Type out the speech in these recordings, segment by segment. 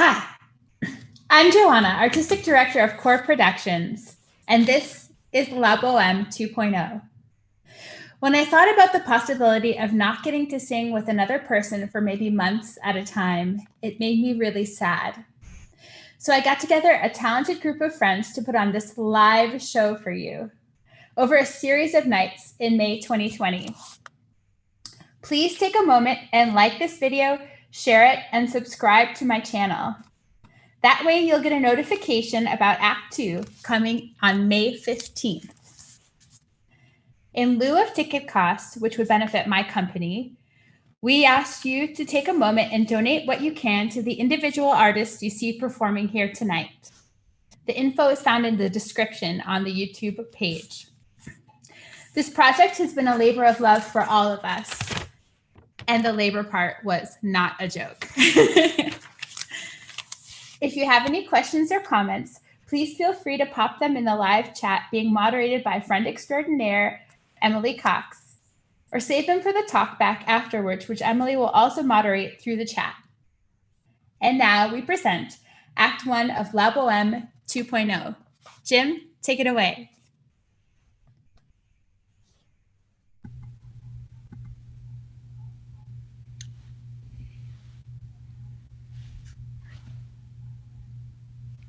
Hi, I'm Johanna, Artistic Director of Core Productions, and this is La Boheme 2.0. When I thought about the possibility of not getting to sing with another person for maybe months at a time, it made me really sad. So I got together a talented group of friends to put on this live show for you over a series of nights in May 2020. Please take a moment and like this video, share it, and subscribe to my channel. That way you'll get a notification about Act 2 coming on May 15th. In lieu of ticket costs, which would benefit my company, we asked you to take a moment and donate what you can to the individual artists you see performing here tonight. The info is found in the description on the YouTube page. This project has been a labor of love for all of us, and the labor part was not a joke. If you have any questions or comments, please feel free to pop them in the live chat being moderated by friend extraordinaire Emily Cox, or save them for the talkback afterwards, which Emily will also moderate through the chat. And now we present Act 1 of La Boheme 2.0. Jim, take it away.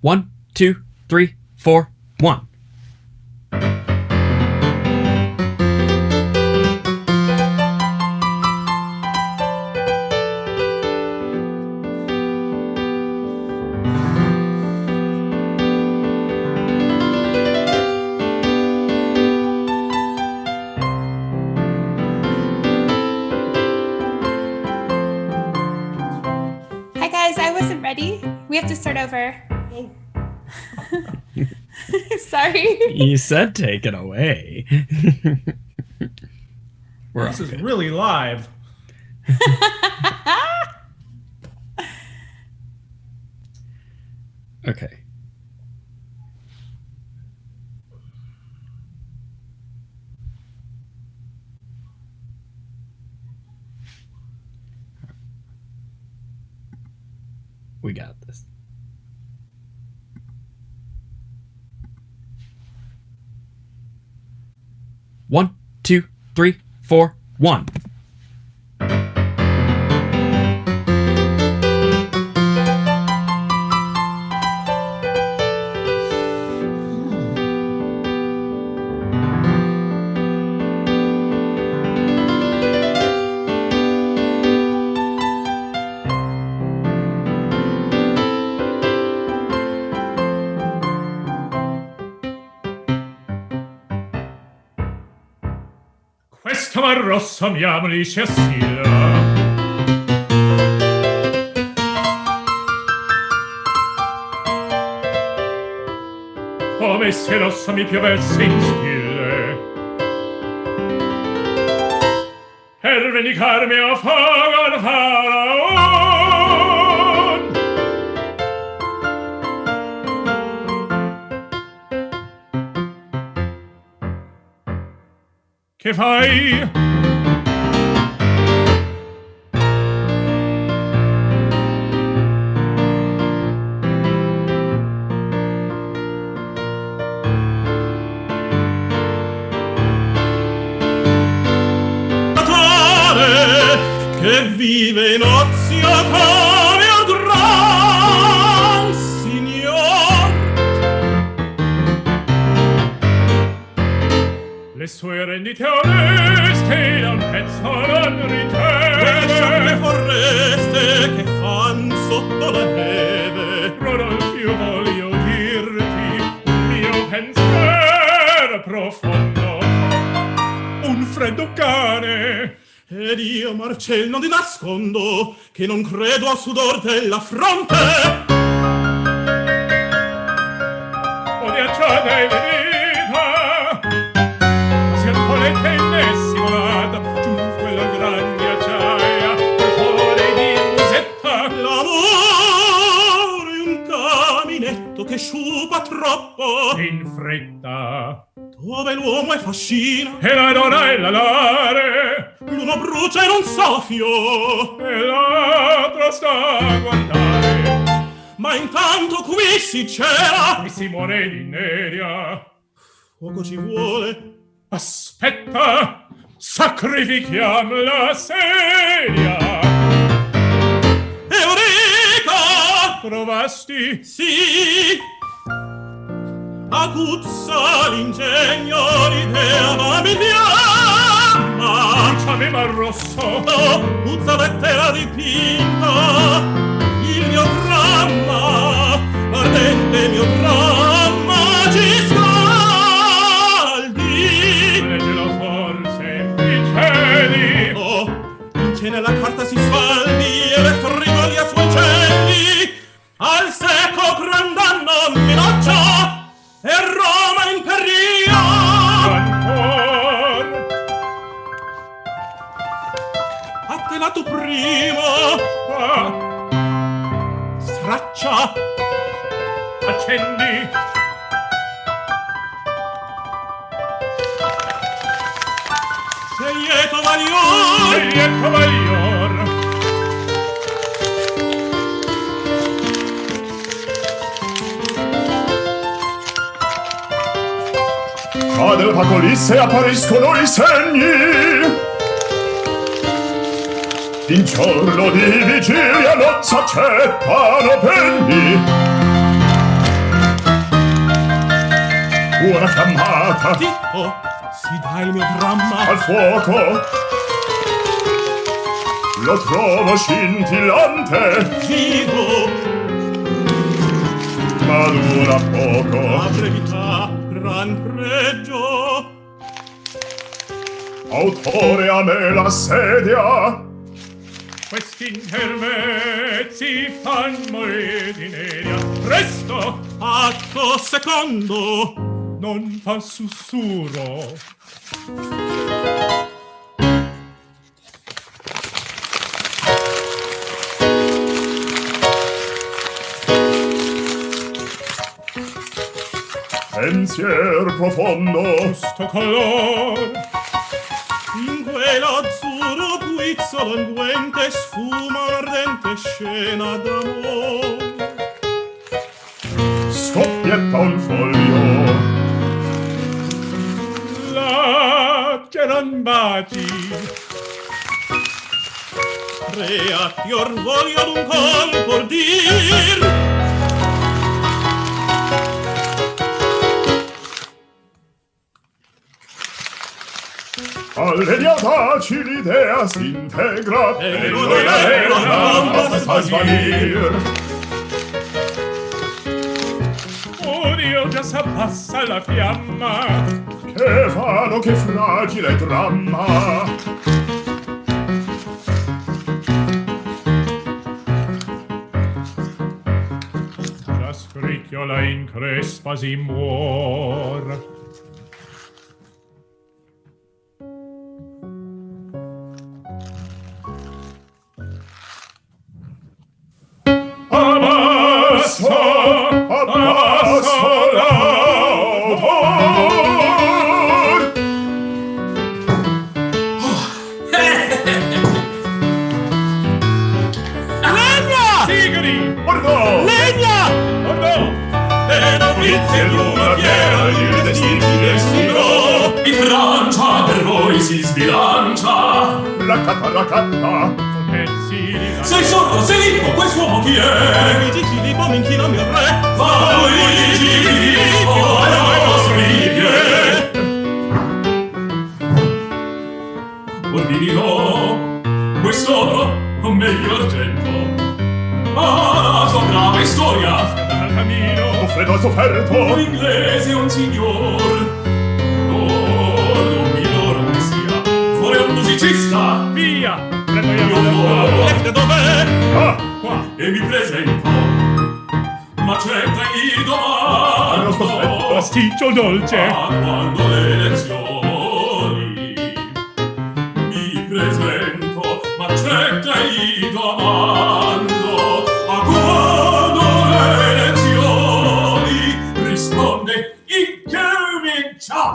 One, 2, 3, 4, 1. Hi guys, I wasn't ready. We have to start over. Sorry. You said take it away. This is really live. Okay. We got this. One, 2, 3, 4, 1. Questa marrossa mi amolisce a stila. Come se rossa mi piovesse in stille. Per vendicarmi a Fagan Faraon. Che fai? Che vive in ozio come un gran signor. Le sue rendite oneste da un pezzo non Quelle ritene. sciocche foreste che fan sotto la neve. Rodolfo, voglio dirti un mio pensiero profondo, un freddo cane. Ed io, Marcello, non ti nascondo che non credo al sudor della fronte. O ghiacciata e venita, si imponente innessimata, giù quella gran ghiacciaia, il cuore di musetta. L'amore è un caminetto che sciupa troppo. In fretta, Dove l'uomo è fascino e la donna è l'alare, l'uno brucia in un soffio e l'altro sta a guardare. ma intanto qui si cera. Mi si muore di ineria. Poco ci vuole. Aspetta, sacrifichiam la sedia. Eureka! Trovasti? Sì! Aguzza l'ingegno l'idea ma mi fiamma. C'aveva il rosso. Oh, puzza lettera dipinta. Il mio dramma, l'ardente mio dramma ci scaldi. Leggelo forse, i cieli. Oh, in che nella carta si sfaldi e le frigoli a suoi cieli. Al secco gran danno minaccia e Roma imperia. Ancor. Attelato primo. Straccia. Accendi. Sei lieto valior. Sei lieto valior. Ma del patolisse appariscono i segni. In giorno di vigilia non s'accettano penni. Una fiammata Tipo, si dà il mio dramma al fuoco. Lo trovo scintillante, vivo. ma dura poco. La brevità, gran pregio. Autore a me la sedia. Questi intermezzi fan morire di ineria. Presto! Atto secondo. Non fa sussurro. Pensier profondo. Sto color. In quell'azzurro guizzolo unguente sfuma un'ardente scena d'amor. Scoppietta un foglio. La c'eran baci. Tre atti or voglio d'un colpo dir. Alle diadaci l'idea s'integra E e non noi la è vera una fa svanir. Odio già s'abbassa la fiamma. Che vano, che fragile dramma. La scricchiola in crespa si muor. Abbasso, abbasso l'amor. Legna! Tigri! Guardò! Legna! Guardò! E novizie di una fiera il destino. In Francia per voi si sbilancia. La catta. Pezzi di Sei sordo, sei lippo, quest'uomo chi è? Luigi Filippo m'inchino mio re. Va Luigi Filippo ai nostri piedi. Ordinino, quest'oro, o meglio argento, ma la sua brava storia. dal cammino. Ho freddo al sofferto. Un inglese, un signor, non mi loro che sia, fuori un musicista. Via! Prendo io Io Lefte dov'è? Ah, qua. e mi presento, ma c'è gli non sto domando Pasticcio dolce. a quando le lezioni. Mi presento, ma c'è gli domando a quando le lezioni. Risponde incomincia.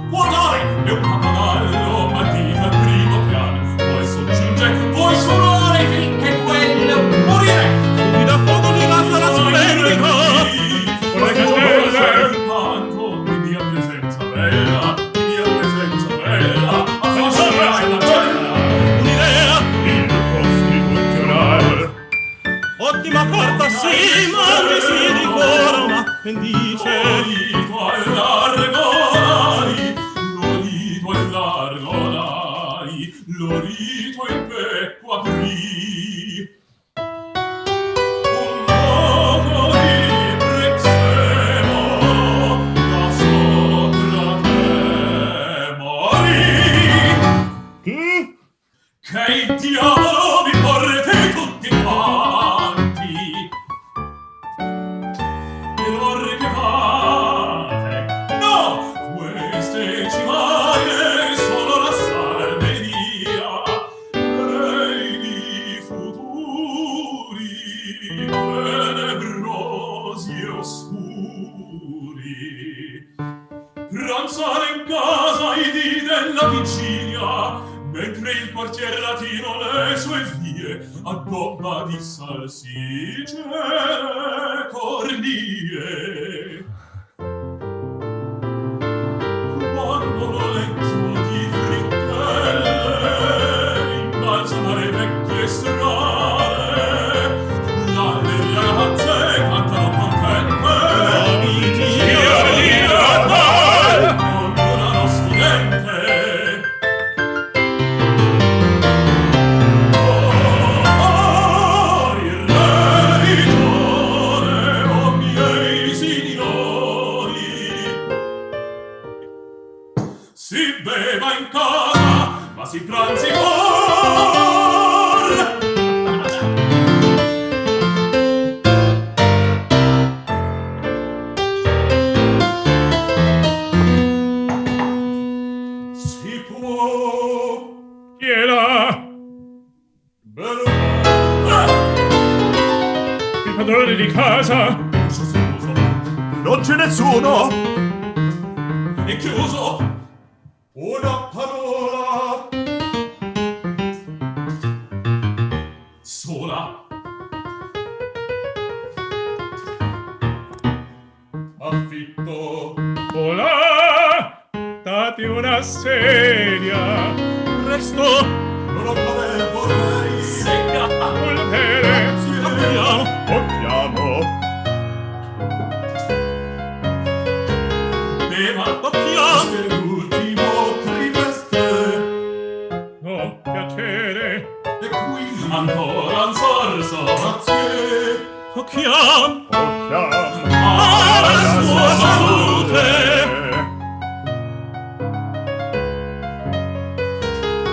Può dare è un pappagallo, mattina al primo piano, poi soggiunge, vuoi suonare finché sì, ma mi si rigora un appendice. Lorito al largo dai, lorito al largo dai, lorito il becco aprì. Un poco di prexemo da sopra te morì. Che il diavolo vi porrete tutti quanti e l'orre che fate? No, queste cimaie sono la salmeria e i futuri tenebrosi e oscuri. Pranzare in casa i dì della vigilia, mentre il quartier latino le sue vie addobba di salsicce e cornie. Quando Lorenzo di frittelle imbalsamare vecchie strade, le ragazze cantano contente la vigilia di Natale con una studente. In casa, ma si pranzi fuor. Si può. Chi è là? Benoit. Il padrone di casa? Scuso. Non c'è nessuno! È chiuso. Una parola! Sola. Affitto! Olà! Dati una sedia! Presto, Non ho parere, vorrei! Secca. Voltere! apriamo. Occhiamo! Beva. Occhiamo. L'ultimo trimestre! No, piacere! E qui! Ancora un sorso. Grazie! Occhiamo. Occhiamo! Alla sua salute.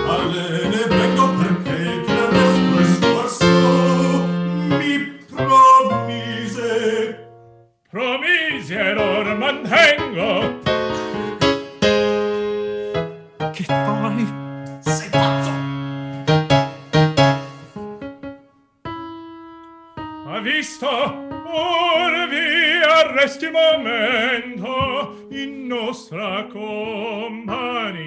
Allene vengo perché il trimestre scorso mi promise. Promisi ed or mantengo! Che fai? Sei pazzo. Ha visto? Or vi arresti un momento in nostra compagnia.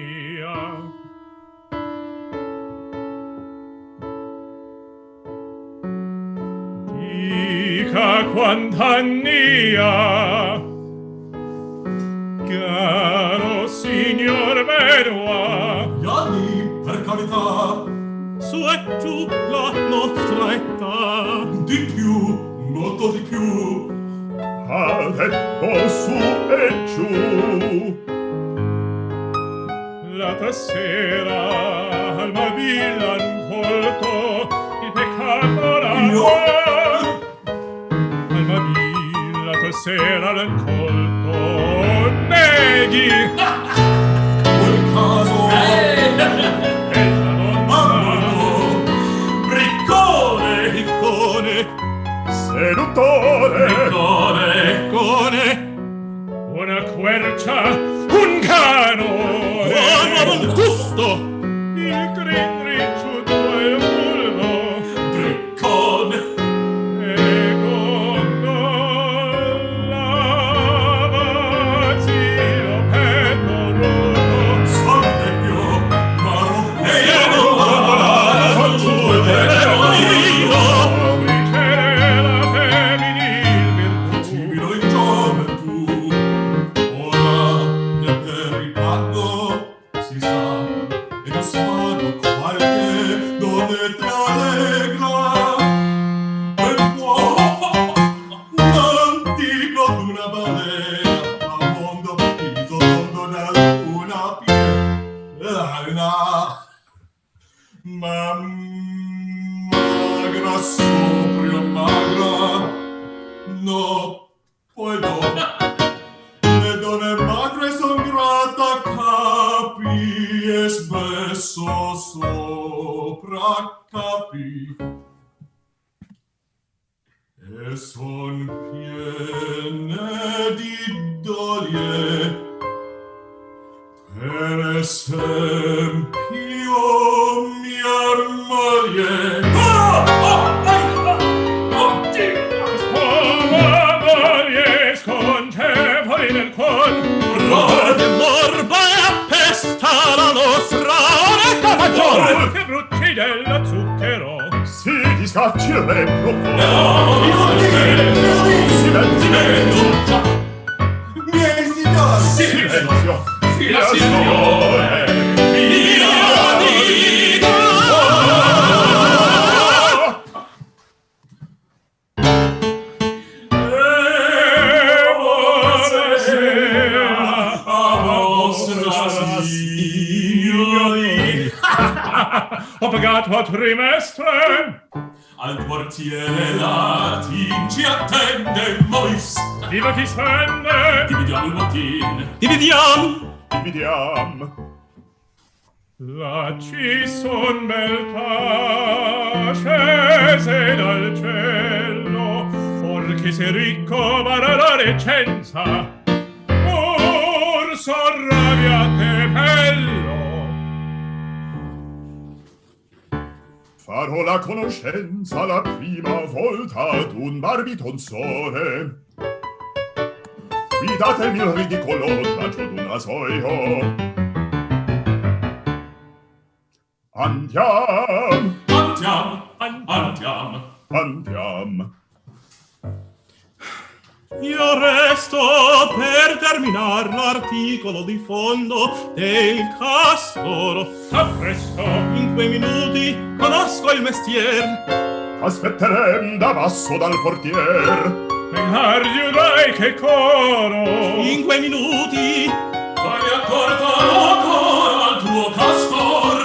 Dica quant'anni ha, caro signor Benoit. Gianni, per carità, Su e giù la nostra età. di più, molto di più. Ha detto su e giù. L'altra sera al Mobile han colto il peccato d'amore. Al Mobile l'altra sera l'han colto. Neghi! Quel caso E la donna Briccone. Piccone. seduttore. Briccone. Piccone. una quercia, un canone. Un gusto. Il grin ricciuto e fulvo. Briccone. E con la vazio petto nudo. Sante più, ma non E io non tu Vincere la femminil virtù. Cibilo in gioventù. Ora nel riparto si sa, e lo sguardo qualche dove ti allegra. E può negra sopra magra, no puedo. Le donne magre son grata capi, e spesso sopra capi, e son piene di dolie. Per esempio mia moglie. Moglie scontevoli nel cor, Rode morba e appesta la nostra oretta maggiore. che brutti della zucchero. Si discacci il repro. Silenzio. Miei signori. Silenzio. La signore. Mia dica. Ho pagato a trimestre. Al quartiere latin ci attende Mois. Viva chi spende. Dividiamo il bottino. Dividiamo. Là ci son beltà scese dal cielo, or che sei ricco vara la recenza, or sorraviate bello. Farò la conoscenza la prima volta d'un barbitonsore. Guidatemi il ridicolo traccio d'un rasoio. Andiam. Io resto per terminar l'articolo di fondo del castoro. A presto. In quei minuti conosco il mestier. Aspetterem da basso dal portier. Vengargli dai che coro. In quei minuti vai accorto loco al tuo castor.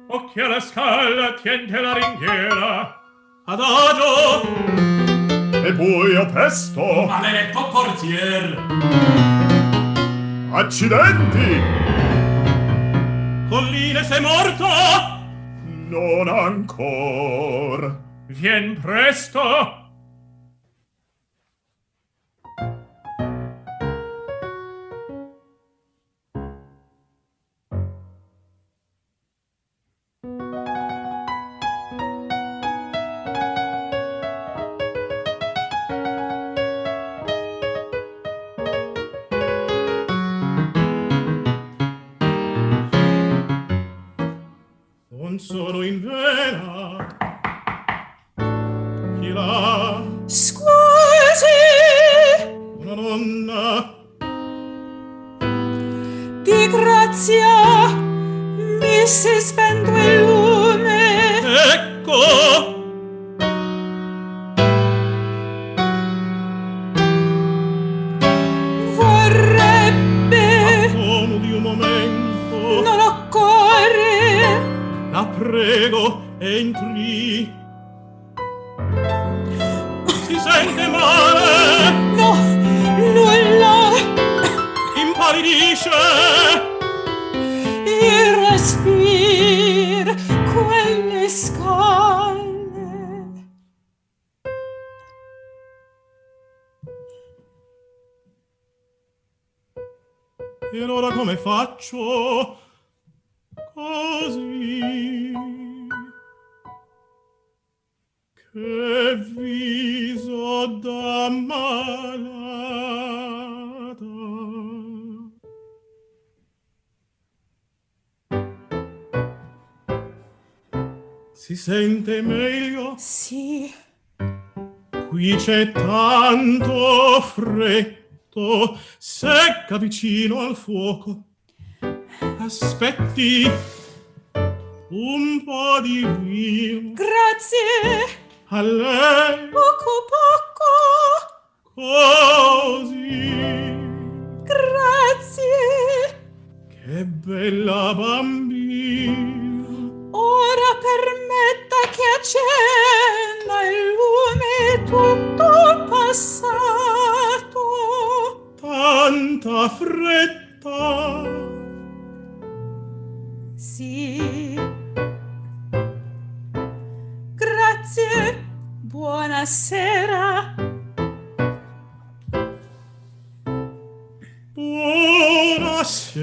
Occhi alla scala, tiente la ringhiera. Adagio. E buio presto. Maledetto portier. Accidenti. Colline, sei morto? Non ancor. Vien presto. Non sono in vena. Chi l'ha? Scusi, Una donna. di grazia, mi si spento il lume. Ecco. Vorrebbe, Accomodi un momento. non occorre. La prego, entri. Si sente male. No, nulla. Impallidisce. Il respir, quelle scale. E allora come faccio? Così. Che viso da malata. Si sente meglio? Sì, Qui c'è tanto freddo, secca vicino al fuoco. Aspetti un po' di vino. grazie. A lei Poco così. grazie. Che bella bambina. permetta che accenda il lume tutto passato. Tanta fretta. Sì. Grazie. Buonasera.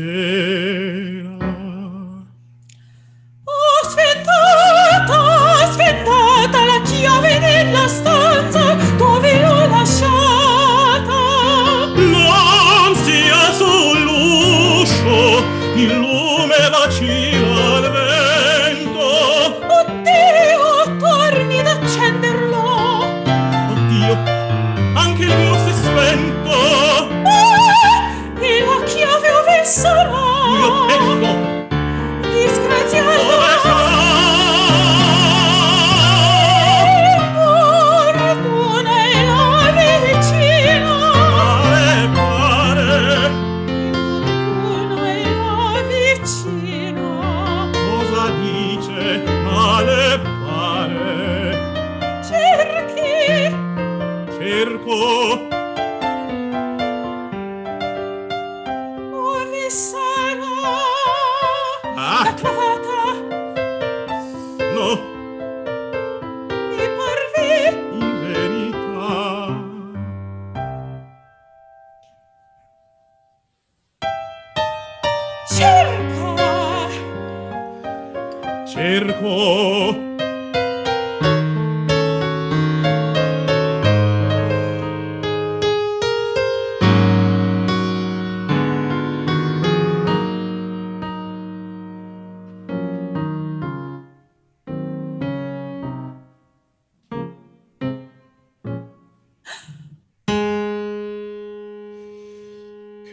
Buonasera. Ho aspettata la chiave nella stanza dove l'ho lasciata. Non sia sull'uscio, il lume vacilla al vento. Oddio, torni ad accenderlo. Oddio, anche il mio si è spento. E la chiave ove sarà? Io ecco. Disgraziata. Dove sarà? Fortuna e la vicina. Ale pare. Fortuna e la vicina. Cosa dice? Ale pare. Cerchi. Cerco. Dove sarà? Ah. L'ha trovata? No, Mi parve. in verità. Cerca. Cerco.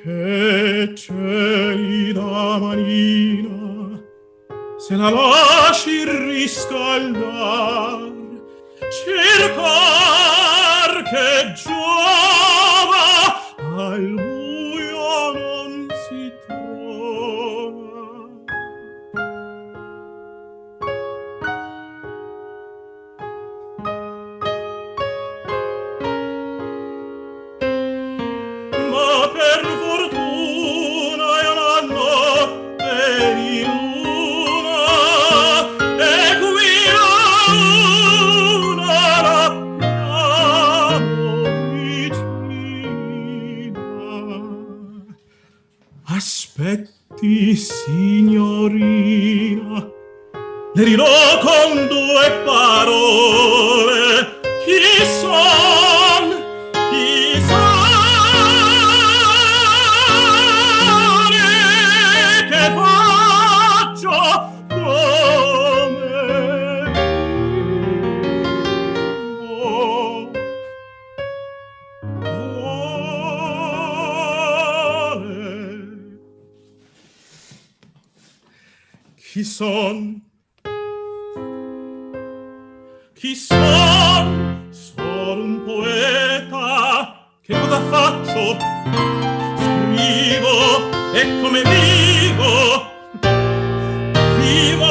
Che gelida manina, se la lasci riscaldar, cercar che giova, al buio non si trova. Ma per fortuna io non per il luna, e qui la l'abbiamo vicina. Aspetti, signorina, le dirò con due parole chi son, chi sono e che faccio come vuole. Chi son? Chi son? Sono un poeta. Che cosa faccio? Scrivo e come vivo? Vivo.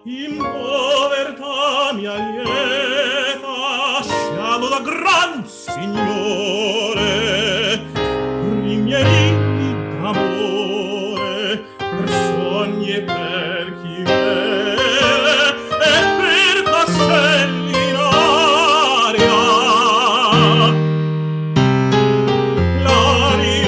In povertà mia lieta, scialo da gran signore, rigneri d'amore, per sogni e per chimere, e per castelli in aria. L'aria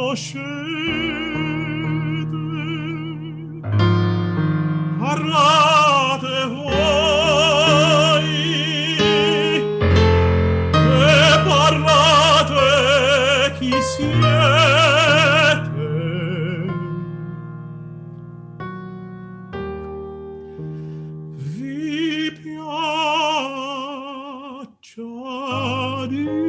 conoscete, parlate voi, e parlate chi siete. Vi piaccia dir.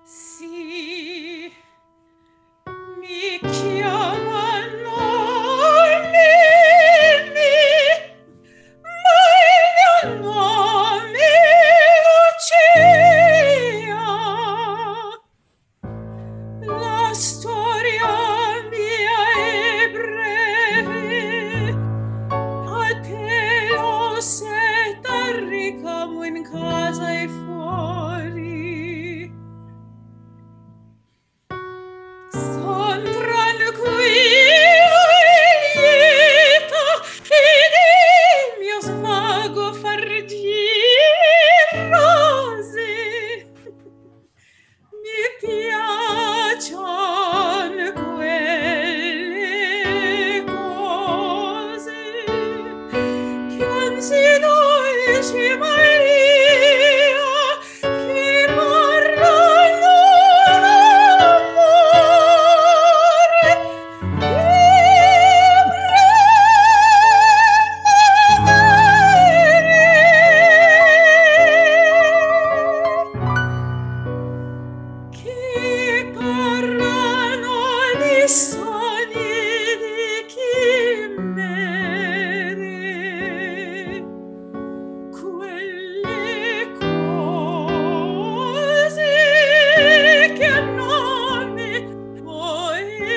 Sì, mi chiamano Mimì, ma il mio nome è Lucia. La storia mia è breve, a te lo setta ricamo in casa e fuori. Son tranquillo e lieto ed il mio svago far dire rose. Mi piacciono quelle cose che anzi dolci Maria che parlano d'amore e che parlano di sogni di chimere, quelle cose che hanno nome poesia.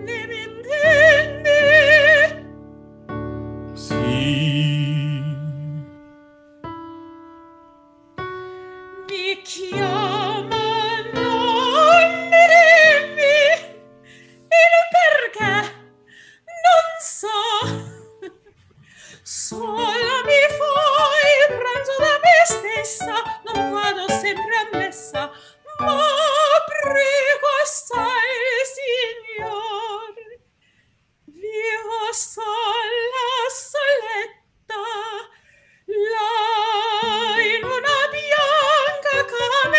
Ne mi intendi? Sì, Mi chiamano Mimì, il perché non so. Sola mi fai pranzo da me stessa, non vado sempre a messa, ma prego assai, Signor. Vivo sola, soletta, là in una bianca camera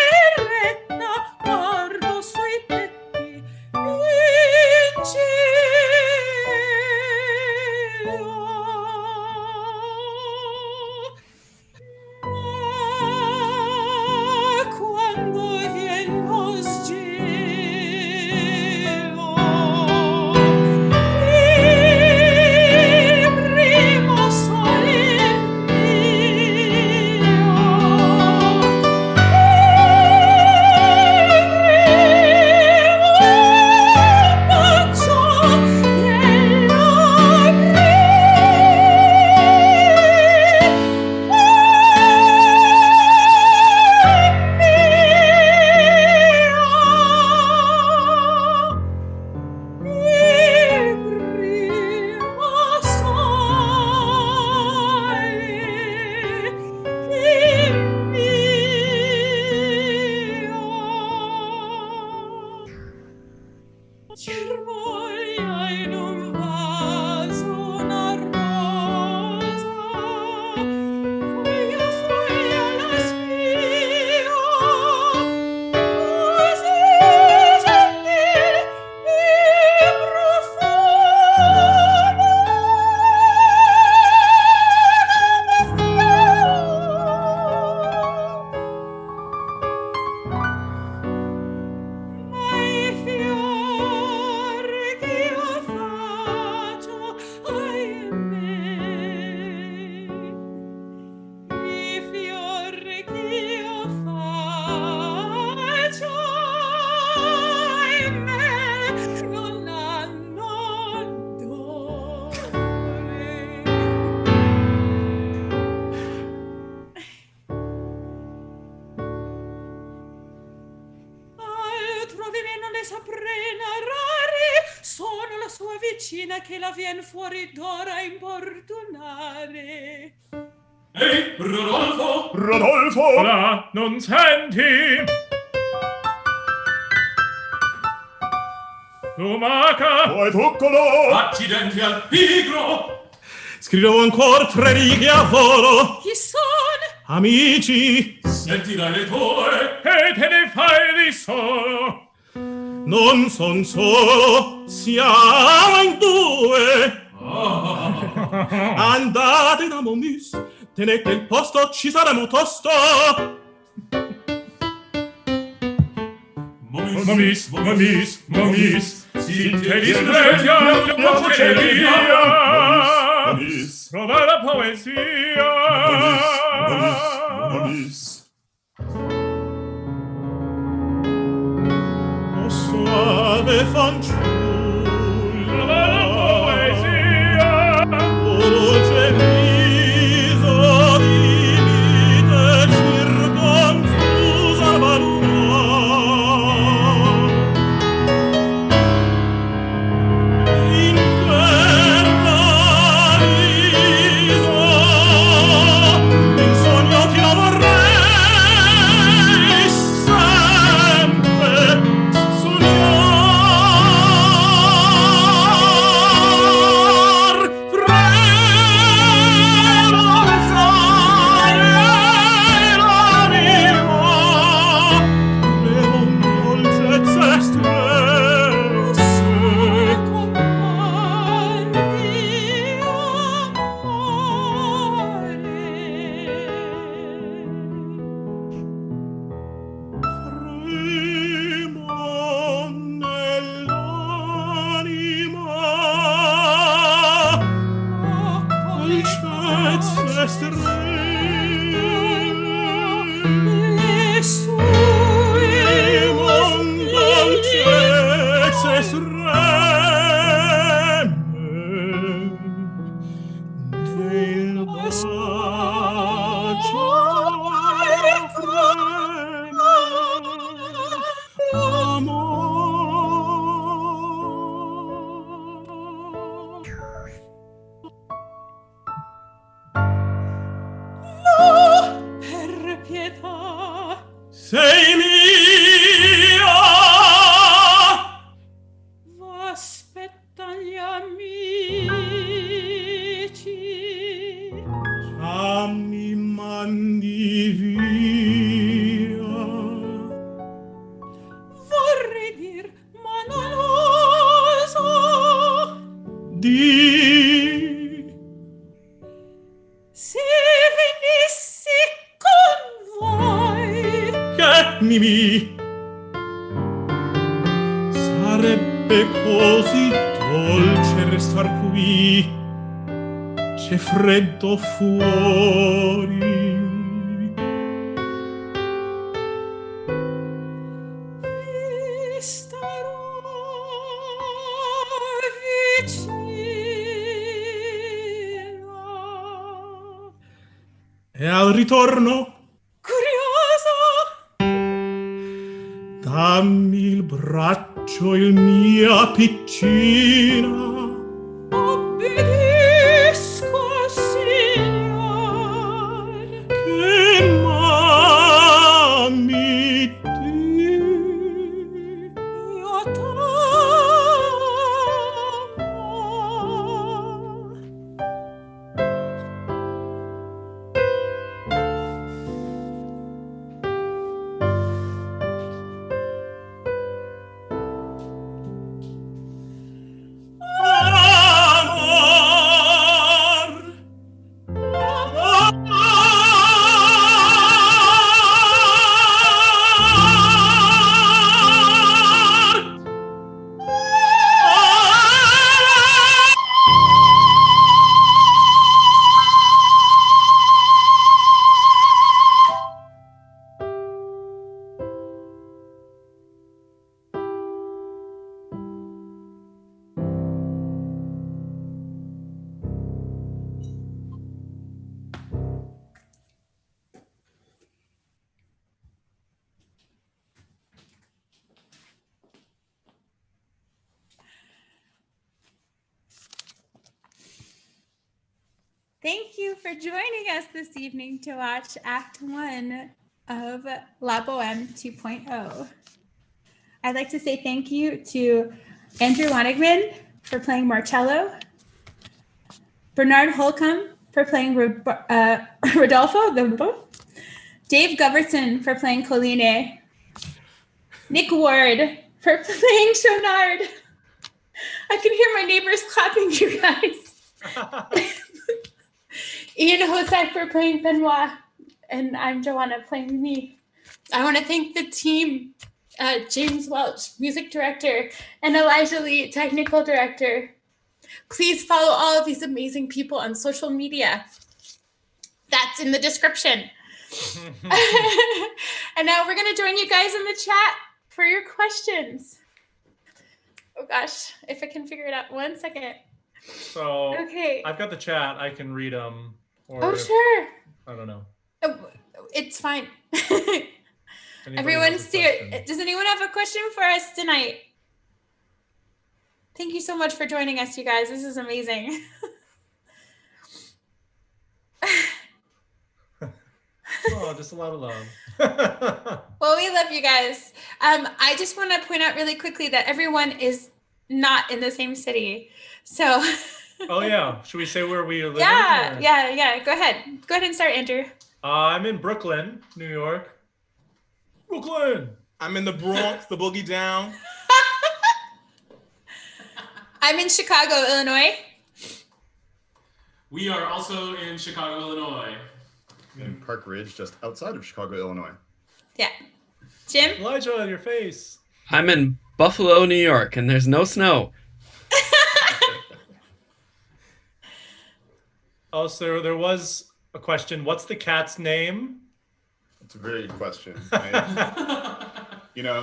vicina che la vien fuori d'ora a importunare. Ehi, Rodolfo! Rodolfo! Là, non senti? Lumaca! Vuoi toccolo? Accidenti al pigro! Scrivo ancor 3 righe a volo. Chi son? Amici, Sentirai le tue! E te ne fai di solo! non son solo, siamo in 2. Andate da Momus, tenete il posto, ci saremo tosto. Momis, momis, momis, si te disprezia la poesia. Momis, Prova la poesia. Momis. O suave fanciulla, Prova la poesia. o dolce viso di vite circonfusa valura. In paradiso, in sogno ti lo vorrei sempre sognar. Trema pensare l'anima, le dolcezze estreme. Tremo nell'anima, dolcezze estreme. Le sue Dolcezze estreme nel bacio freme l'amor. per pietà. Sei mia, V'aspettan gli amici. già mi mandi via. Vorrei dir, ma non oso. Di Se venissi con voi, che Mimì sarebbe così dolce restar qui, c'è freddo fuori. vi starò vicino. E al ritorno Curioso, dammi il braccio, il mia piccina. obbedisco, signor. Che m'ami ti. Io t'amo. Amor, amor, Thank you for joining us this evening to watch Act 1 of La Boheme 2.0. I'd like to say thank you to Andrew Wannigman for playing Marcello, BernardHolcomb for playing Rodolfo, Dave Govertsen for playing Colline, Nick Ward for playing Schaunard. I can hear my neighbors clapping, you guys. Ian Hosack for playing Benoit, and I'm Johanna playing me. I want to thank the team, James Welch, music director, and Elijah Lee, technical director. Please follow all of these amazing people on social media. That's in the description. And now we're going to join you guys in the chat for your questions. Oh gosh, if I can figure it out. 1 second. So okay. I've got the chat. I can read them. Sure. I don't know. Oh, it's fine. Everyone's here. Does anyone have a question for us tonight? Thank you so much for joining us, you guys. This is amazing. Oh, just a lot of love. Well, we love you guys. I just want to point out really quickly that everyone is not in the same city. So. Oh, yeah. Should we say where we are living? Yeah. Go ahead and start, Andrew. I'm in Brooklyn, New York. Brooklyn. I'm in the Bronx, the boogie down. I'm in Chicago, Illinois. We are also in Chicago, Illinois. In Park Ridge, just outside of Chicago, Illinois. Yeah. Jim? Elijah, your face. I'm in Buffalo, New York, and there's no snow. Also, there was a question. What's the cat's name? It's a very good question.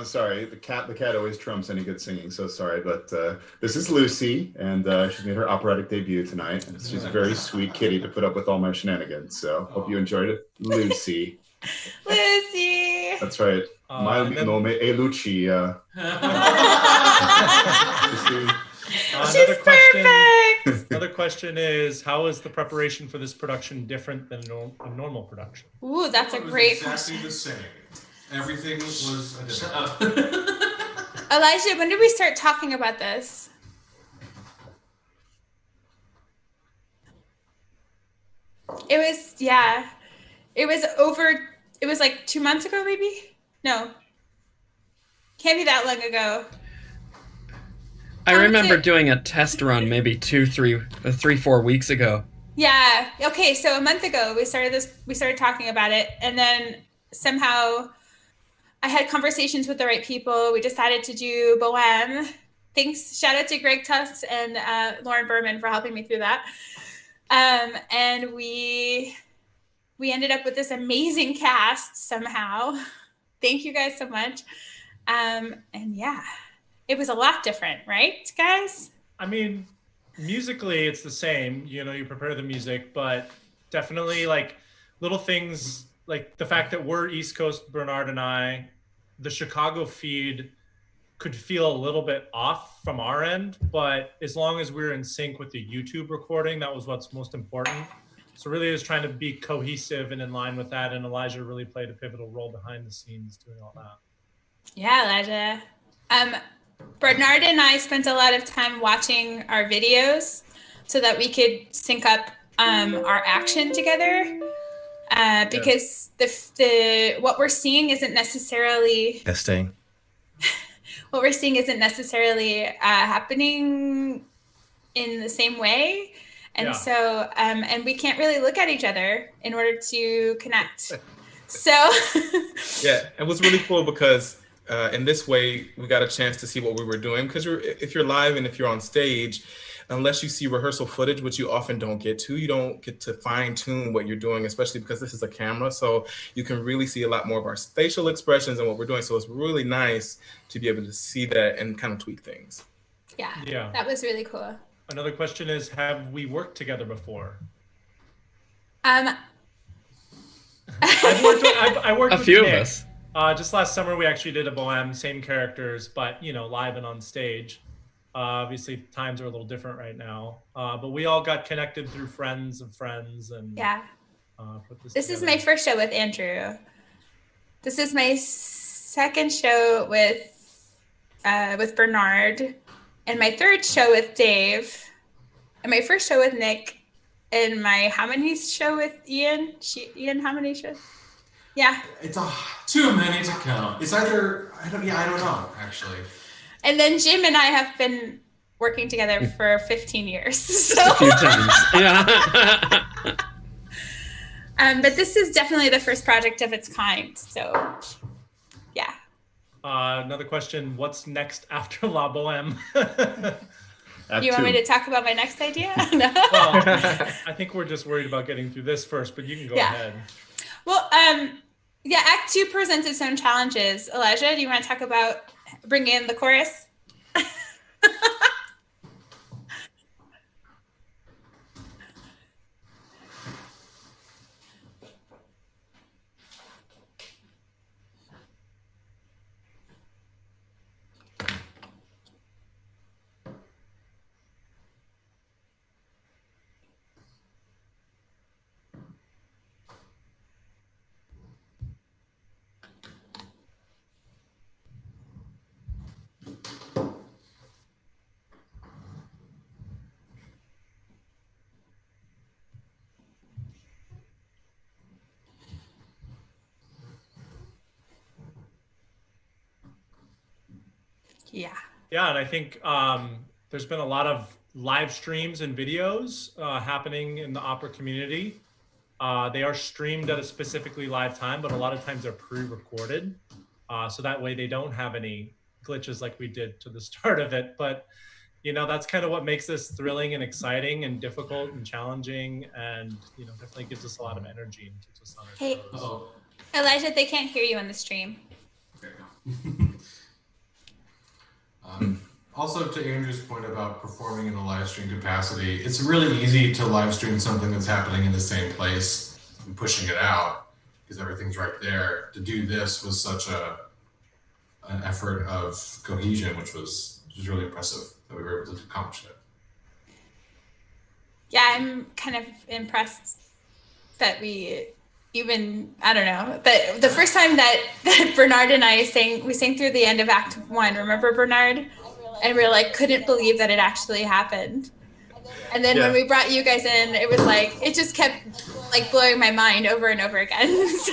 Sorry, the cat always trumps any good singing, so sorry. But this is Lucy, and she's made her operatic debut tonight. And she's a very sweet kitty to put up with all my shenanigans. So hope you enjoyed it. Lucy. Lucy. That's right. My nome è Lucia. She's perfect. Another question is, how is the preparation for this production different than a normal production? Ooh, that's a great question. Exactly the same. Everything was Elijah, when did we start talking about this? It was like 2 months ago, maybe? No. Can't be that long ago. I remember doing a test run maybe 4 weeks ago. Yeah. Okay, so a month ago we started talking about it, and then somehow I had conversations with the right people. We decided to do Boheme. Thanks. Shout out to Greg Tufts and Lauren Berman for helping me through that. And we ended up with this amazing cast somehow. Thank you guys so much. And yeah, it was a lot different, right, guys? I mean, musically it's the same. You prepare the music, but definitely like little things like the fact that we're East Coast, Bernard and I, the Chicago feed could feel a little bit off from our end, but as long as we're in sync with the YouTube recording, that was what's most important. So really is trying to be cohesive and in line with that, and Elijah really played a pivotal role behind the scenes doing all that. Yeah, Elijah. Bernard and I spent a lot of time watching our videos so that we could sync up our action together. Because the what we're seeing isn't necessarily Testing. What we're seeing isn't necessarily happening in the same way, and so and we can't really look at each other in order to connect. So Yeah, it was really cool because in this way we got a chance to see what we were doing, because if you're live and if you're on stage, unless you see rehearsal footage, which you often don't get to, you don't get to fine tune what you're doing, especially because this is a camera. So you can really see a lot more of our facial expressions and what we're doing. So it's really nice to be able to see that and kind of tweak things. Yeah, that was really cool. Another question is, have we worked together before? I worked a with few Nick. of us. Just last summer, we actually did a Boheme, same characters, but live and on stage. Obviously, times are a little different right now, but we all got connected through friends of friends, and put this is my first show with Andrew. This is my second show with Bernard, and my third show with Dave, and my first show with Nick, and my how many show with Ian? Ian, how many shows? Yeah. It's too many to count. It's either I don't know actually. And then Jim and I have been working together for 15 years. So. A few times. Yeah. But this is definitely the first project of its kind. So, yeah. Another question: what's next after La Boheme? You want me to talk about my next idea? No. Well, I think we're just worried about getting through this first, but you can go ahead. Well, yeah, Act 2 presents its own challenges. Elijah, do you want to talk about bringing in the chorus? Yeah, and I think there's been a lot of live streams and videos happening in the opera community. They are streamed at a specifically live time, but a lot of times they're pre-recorded. So that way they don't have any glitches like we did to the start of it. But, you know, that's kind of what makes this thrilling and exciting and difficult and challenging, and, you know, definitely gives us a lot of energy and keeps us on our toes. Elijah, they can't hear you on the stream. Also, to Andrew's point about performing in a live stream capacity, it's really easy to live stream something that's happening in the same place and pushing it out because everything's right there. To do this was such an effort of cohesion, which was really impressive that we were able to accomplish it. Yeah, I'm kind of impressed that we even, I don't know, but the first time that Bernard and I we sang through the end of Act 1, remember, Bernard? And we were like, couldn't believe that it actually happened. And then when we brought you guys in, it was like, it just kept like blowing my mind over and over again. So.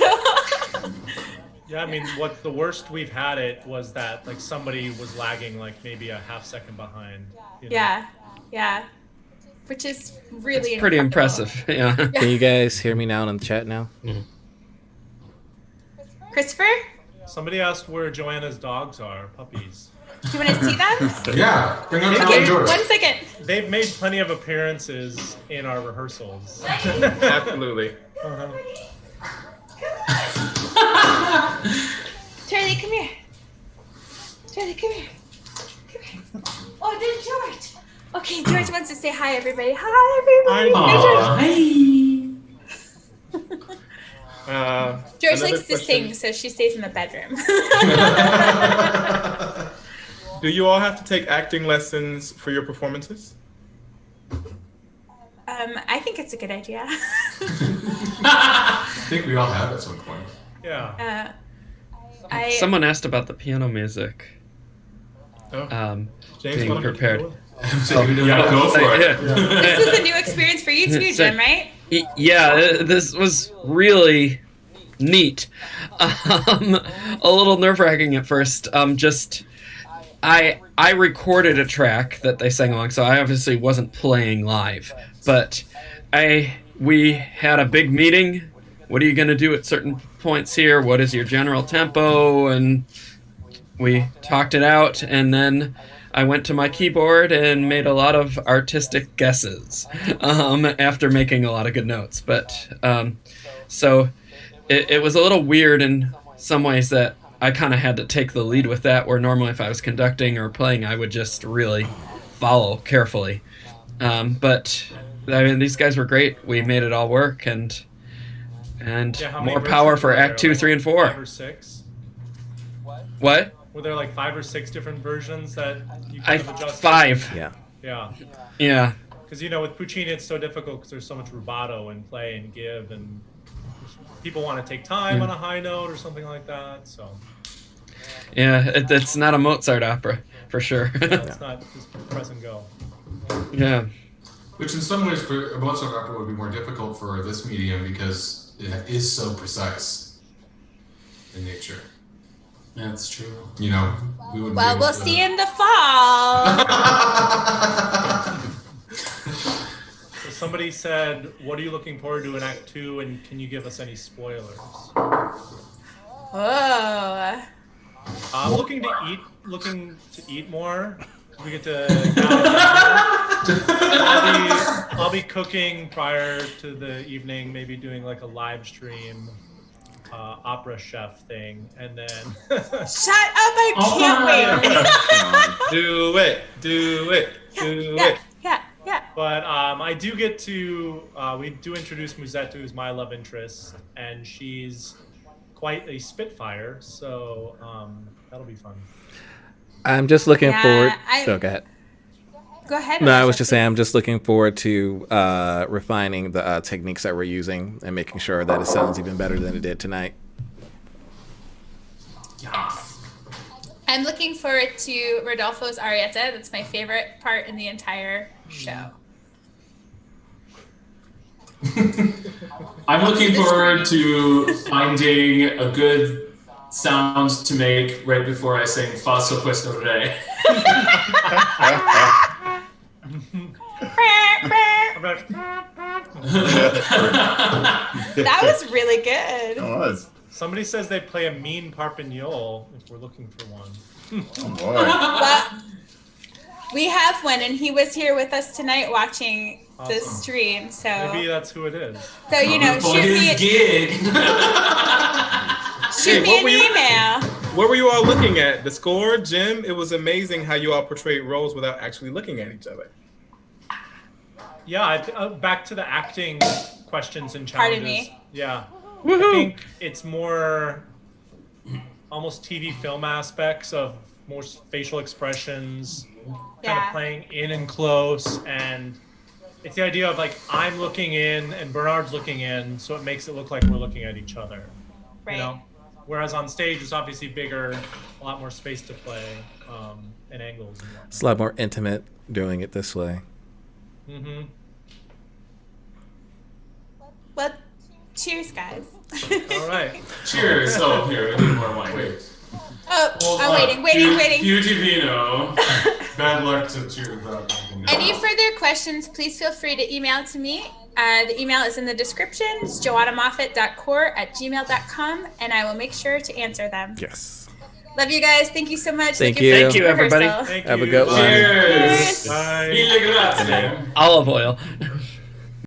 Yeah, I mean, what the worst we've had it was that like somebody was lagging like maybe a half second behind. You know? Yeah. Which is really pretty impressive. Yeah. Can you guys hear me now in the chat now? Mm-hmm. Christopher? Somebody asked where Johanna's dogs are, puppies. Do you want to see them? Yeah, bring up Okay, George. 1 second. They've made plenty of appearances in our rehearsals. Absolutely. Charlie, come here. Charlie, come here. Come here. Oh, there's George. Okay, George wants to say hi, everybody. Hi, everybody. George likes to sing, so she stays in the bedroom. Do you all have to take acting lessons for your performances? I think it's a good idea. I think we all have at some point. Yeah. Someone asked about the piano music. James, being prepared. Go for it. This was a new experience for you too, Jim, right? Yeah, this was really neat. A little nerve-wracking at first. I recorded a track that they sang along, so I obviously wasn't playing live. But we had a big meeting. What are you going to do at certain points here? What is your general tempo? And we talked it out, and then I went to my keyboard and made a lot of artistic guesses after making a lot of good notes. But so it was a little weird in some ways that I kind of had to take the lead with that, where normally if I was conducting or playing, I would just really follow carefully. But I mean, these guys were great. We made it all work, and more power for Act 2, 3, and 4. 5 or 6. What? Were there like 5 or 6 different versions that you could have adjusted? 5. Yeah. Yeah. Yeah. Because with Puccini it's so difficult because there's so much rubato and play and give, and people want to take time on a high note or something like that. So. Yeah, it's not a Mozart opera for sure. It's not just press and go. Yeah. Which in some ways for a Mozart opera would be more difficult for this medium because it is so precise in nature. That's true. We would. Well, we'll see in the fall. So somebody said, "What are you looking forward to in Act 2, and can you give us any spoilers?" Oh. I'm looking to eat more. We get to. I'll be cooking prior to the evening, maybe doing like a live stream opera chef thing, and then. Shut up! I can't wait. Do it. Yeah. But I do get to. We do introduce Musetta, who's my love interest, and she's quite a spitfire. So that'll be fun. I'm just looking forward. Go ahead. Go ahead. No, I was just saying I'm just looking forward to refining the techniques that we're using and making sure that it sounds even better than it did tonight. Yeah. I'm looking forward to Rodolfo's arietta. That's my favorite part in the entire show. I'm looking forward to finding a good sound to make right before I sing Fa So Questo Re. That was really good. It was. Somebody says they play a mean parpignol if we're looking for one. Oh boy. Well, we have one, and he was here with us tonight watching the stream. So maybe that's who it is. So For his gig. Shoot me an email. What were you all looking at? The score, Jim? It was amazing how you all portrayed roles without actually looking at each other. Yeah, back to the acting questions and challenges. Pardon me? Yeah. Woohoo! I think it's more almost TV film aspects of more facial expressions, kind of playing in and close, and it's the idea of like I'm looking in and Bernard's looking in, so it makes it look like we're looking at each other. Right. Whereas on stage it's obviously bigger, a lot more space to play, and angles and whatnot. It's a lot more intimate doing it this way. Mm-hmm. Well, cheers, guys. All right. Cheers. Oh, here, we need more wine. Wait. Oh, I'm waiting. Più di vino. Bad luck to cheers without drinking. Any further questions, please feel free to email to me. The email is in the description. It's johannamoffitt.core@gmail.com, and I will make sure to answer them. Yes. Love you guys. Thank you so much. Thank you. Thank you, everybody. Thank Have a you. good one. Cheers. Bye. Mille grazie. Olive oil.